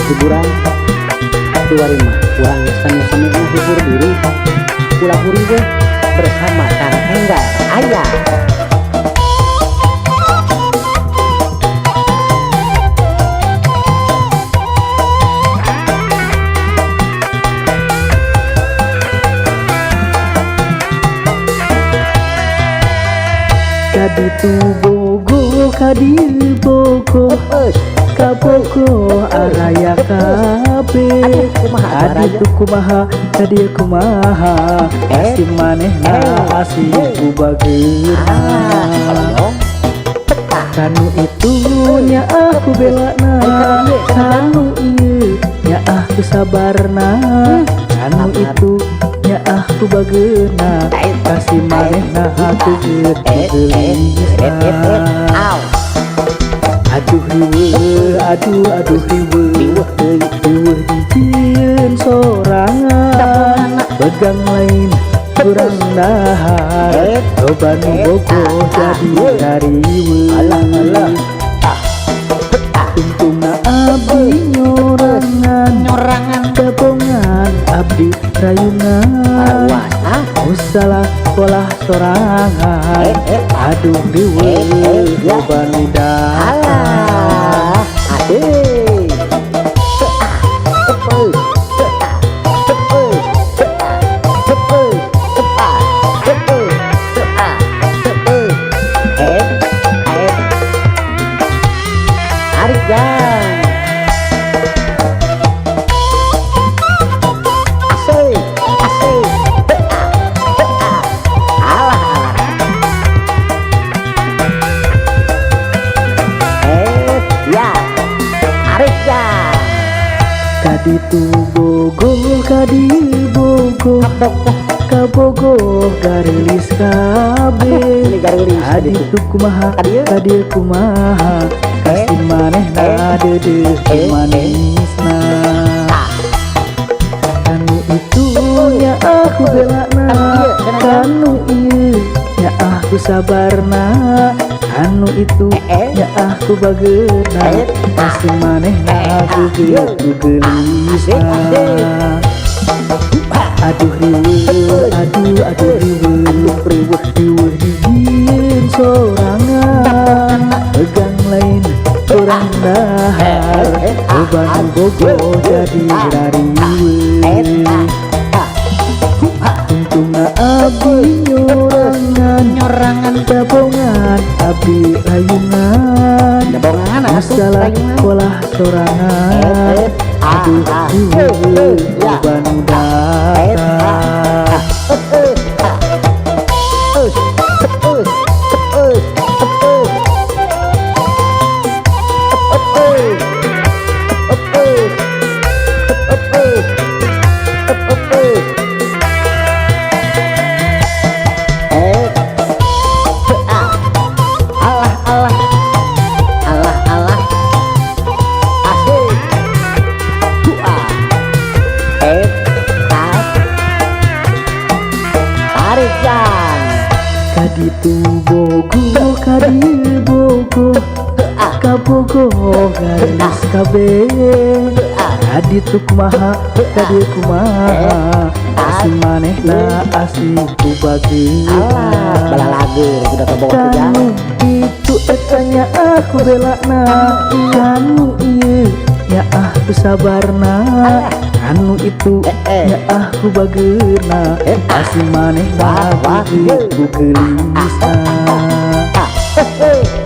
hiburan keluar mah kurang nyesam-nyesam menghibur diri pulang huriwe bersama Kang Enggar Ayah. Kadi tu bogo, kadi bogo, kabogo araya kabe. Adi tu kumaha, kadi kumaha, kasih manehna asih kubageuna. Kanu itu nya aku belana, kanu ieu nya aku sabarna, kanu itu nya aku bageuna, kasih manehna aku gelisah. Aduh riweuh, aduh riweuh, riweuh dijieun sorangan, begang lain kurang dahar, coba nu bogoh jadi ngariweuh. Tungtungna abdi nyorangan, gabongan abdi rayungan, usalah polah sorangan, aduh riweuh coba nu dahar. Kadi tu bogo, kadi bogo, kabogo garilis kabe. Kadi tu kumaha, kadi kumaha, kasih manehna dedeh manisna. Kanu itu nya aku belana, kanu ieu nya aku sabarna, kanu itu nya aku bageuna, kasih manehna aku gelisah. Aduh riweuh, aduh riweuh, riweuh dijieun sorangan, begang lain kurang dahar, beban bogoh jadi rariweuh. Tungtungna abdi nyorangan, gabongan abdi rayungan, masalah polah sorangan, aduh riweuh beban dahar. Kadi tu bogo, kadi bogo, kabogo garis kabe. Kadi tu kumaha, kadi kumaha, kasih manehna asih kubageuna. Kanu itu etanya aku belana, kanu ieu nya aku sabarna, kanu itu nya aku bageuna, kasih manehna aku gelisah.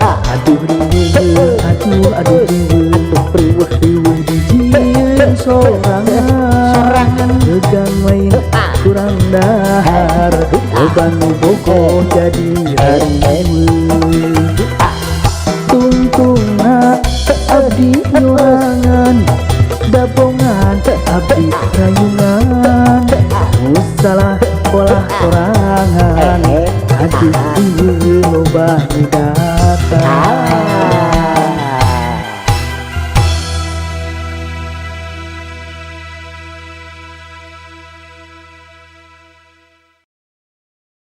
Aduh riweuh, aduh riweuh, riweuh dijieun sorangan, begang lain kurang dahar, beban bogoh jadi rariweuh. Tungtungna abdi nyorangan, gabongan abdi rayungan, usalah polah sorangan, aduh riweuh loba nu datang.